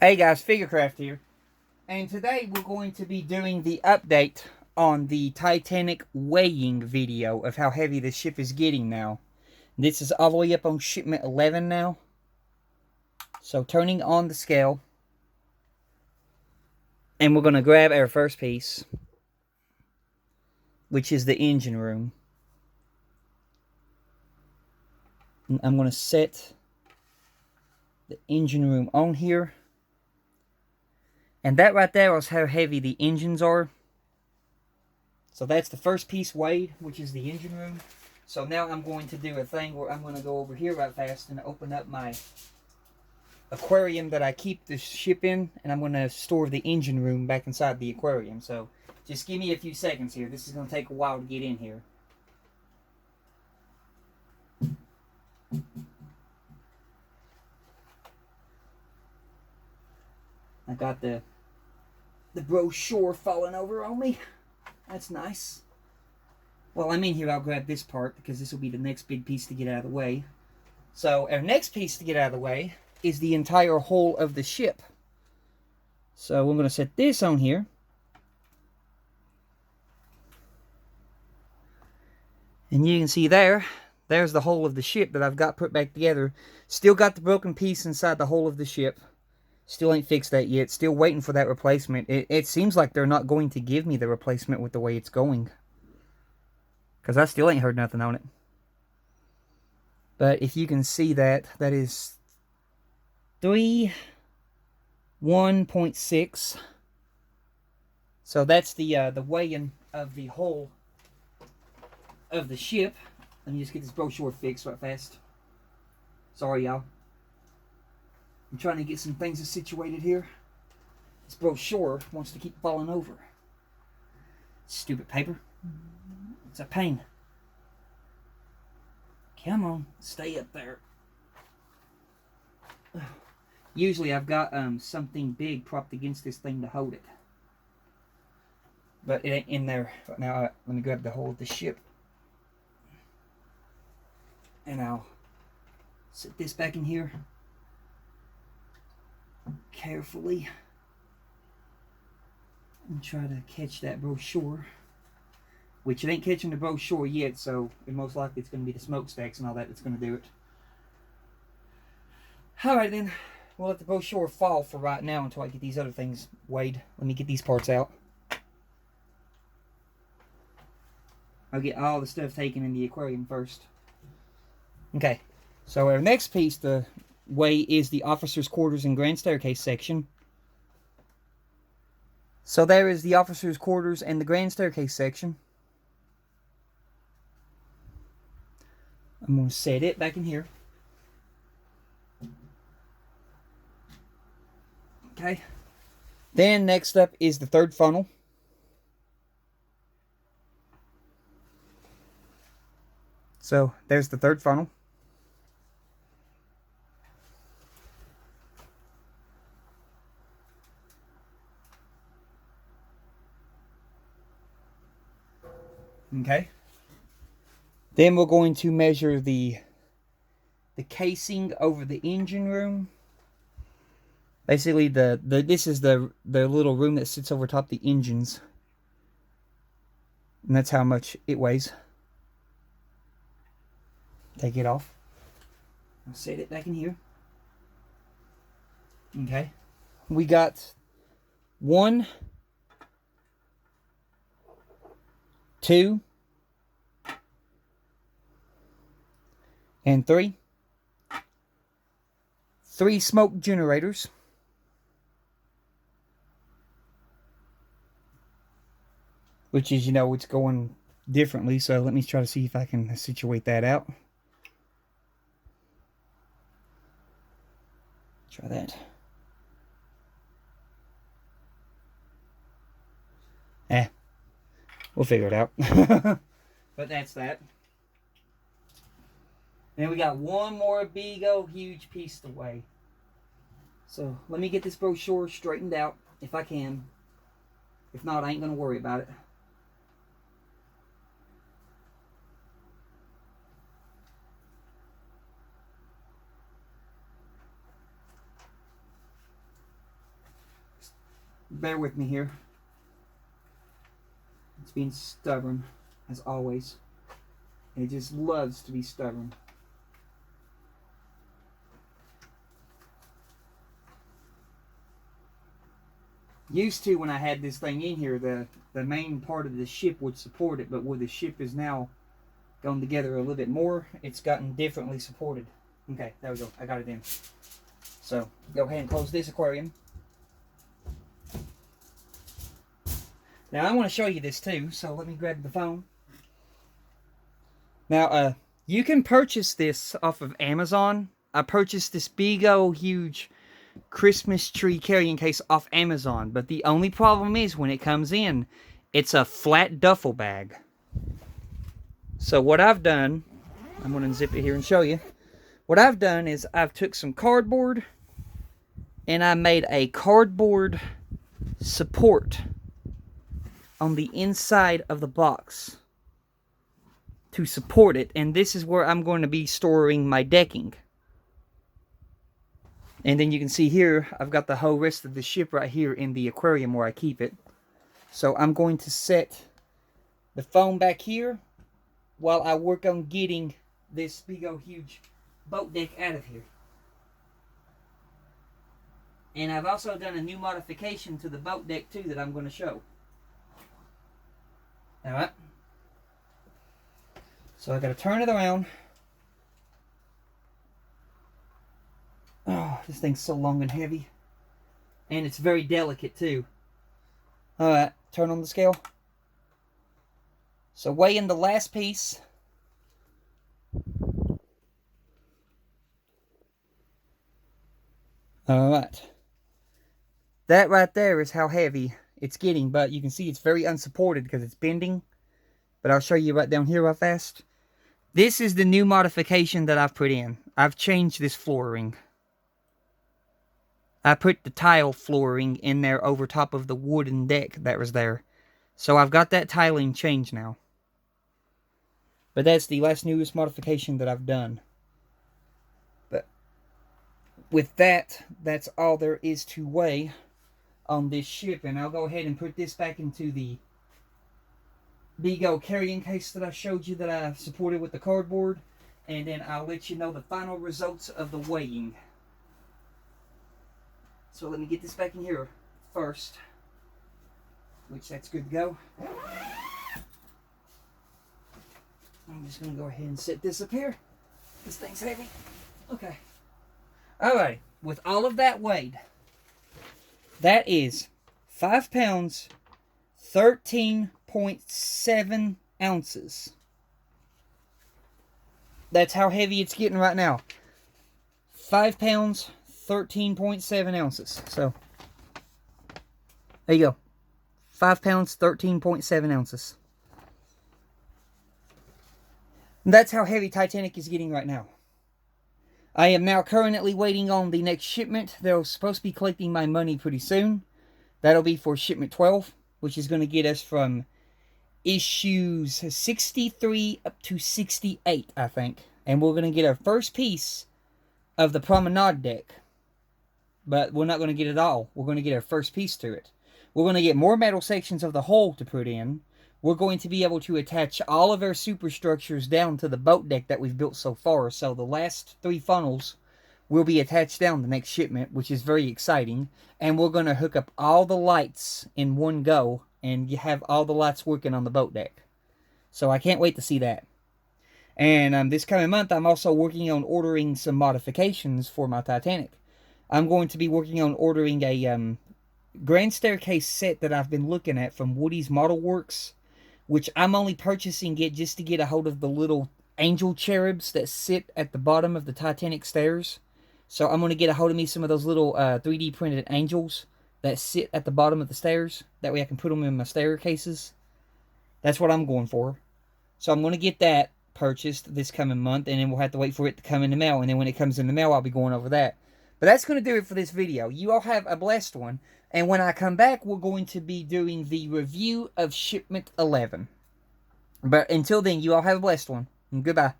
Hey guys, Figurecraft here, and today we're going to be doing the update on the Titanic weighing video of how heavy the ship is getting now. This is all the way up on shipment 11 now. So turning on the scale, and we're going to grab our first piece, which is the engine room. And I'm going to set the engine room on here. And that right there is how heavy the engines are. So that's the first piece weighed, which is the engine room. So now I'm going to do a thing where I'm going to go over here right fast and open up my aquarium that I keep the ship in, and I'm going to store the engine room back inside the aquarium. So just give me a few seconds here. This is going to take a while to get in here. I got the brochure falling over on me. That's nice. Well, I'm in here. I'll grab this part because this will be the next big piece to get out of the way. So our next piece to get out of the way is the entire hull of the ship. So we're going to set this on here. And you can see there's the hull of the ship that I've got put back together. Still got the broken piece inside the hull of the ship. Still ain't fixed that yet. Still waiting for that replacement. It seems like they're not going to give me the replacement with the way it's going, because I still ain't heard nothing on it. But if you can see that is 1.6. So that's the weighing of the hull of the ship. Let me just get this brochure fixed right fast. Sorry, y'all. I'm trying to get some things situated here. This brochure wants to keep falling over. Stupid paper. It's a pain. Come on, stay up there. Usually I've got something big propped against this thing to hold it. But it ain't in there right now. Let me grab the whole of the ship. And I'll set this back in here carefully and try to catch that brochure, which it ain't catching the brochure yet, so most likely it's going to be the smokestacks and all that that's going to do it. Alright then, we'll let the brochure fall for right now until I get these other things weighed. Let me get these parts out. I'll get all the stuff taken in the aquarium first. Okay, so our next piece to weigh is the officers' quarters and grand staircase section. So there is the officers' quarters and the grand staircase section. I'm going to set it back in here. Okay. Then next up is the third funnel. So there's the third funnel. Okay. Then we're going to measure the casing over the engine room. Basically, this is the little room that sits over top the engines, and that's how much it weighs. Take it off. I'll set it back in here. Okay. We got 1, 2, and 3. 3 smoke generators. Which is, it's going differently. So let me try to see if I can situate that out. Try that. We'll figure it out. But that's that. Then we got one more big old huge piece to weigh. So let me get this brochure straightened out if I can. If not, I ain't going to worry about it. bear with me here. It's being stubborn, as always. And it just loves to be stubborn. Used to, when I had this thing in here, the main part of the ship would support it, but where the ship is now going together a little bit more, it's gotten differently supported. Okay, there we go. I got it in. So, go ahead and close this aquarium. Now, I want to show you this too, so let me grab the phone. Now, you can purchase this off of Amazon. I purchased this big old huge Christmas tree carrying case off Amazon, but the only problem is when it comes in, it's a flat duffel bag. So what I've done, I'm going to unzip it here and show you. What I've done is I've took some cardboard and I made a cardboard support on the inside of the box to support it, and this is where I'm going to be storing my decking. And then you can see here, I've got the whole rest of the ship right here in the aquarium where I keep it. So I'm going to set the phone back here while I work on getting this big old huge boat deck out of here. And I've also done a new modification to the boat deck too that I'm going to show. Alright. So I got to turn it around. Oh, this thing's so long and heavy. And it's very delicate too. Alright, turn on the scale. So weighing the last piece. Alright. That right there is how heavy it's getting, but you can see it's very unsupported because it's bending. But I'll show you right down here real fast. This is the new modification that I've put in. I've changed this flooring. I put the tile flooring in there over top of the wooden deck that was there. So I've got that tiling changed now. But that's the last newest modification that I've done. But with that, that's all there is to weigh on this ship. And I'll go ahead and put this back into the big old carrying case that I showed you that I supported with the cardboard. And then I'll let you know the final results of the weighing. So let me get this back in here first, which that's good to go. I'm just going to go ahead and set this up here. This thing's heavy. Okay. Alright, with all of that weighed, that is 5 pounds, 13.7 ounces. That's how heavy it's getting right now. 5 pounds, 13.7 ounces. So, there you go. 5 pounds, 13.7 ounces. And that's how heavy Titanic is getting right now. I am now currently waiting on the next shipment. They're supposed to be collecting my money pretty soon. That'll be for shipment 12, which is going to get us from issues 63 up to 68, I think. And we're going to get our first piece of the promenade deck. But we're not going to get it all. We're going to get our first piece to it. We're going to get more metal sections of the hull to put in. We're going to be able to attach all of our superstructures down to the boat deck that we've built so far. So the last 3 funnels will be attached down the next shipment, which is very exciting. And we're going to hook up all the lights in one go and you have all the lights working on the boat deck. So I can't wait to see that. And this coming month, I'm also working on ordering some modifications for my Titanic. I'm going to be working on ordering a grand staircase set that I've been looking at from Woody's Model Works, which I'm only purchasing it just to get a hold of the little angel cherubs that sit at the bottom of the Titanic stairs. So I'm going to get a hold of me some of those little 3D printed angels that sit at the bottom of the stairs. That way I can put them in my staircases. That's what I'm going for. So I'm going to get that purchased this coming month, and then we'll have to wait for it to come in the mail. And then when it comes in the mail, I'll be going over that. But that's going to do it for this video. You all have a blessed one. And when I come back, we're going to be doing the review of Shipment 11. But until then, you all have a blessed one. And goodbye.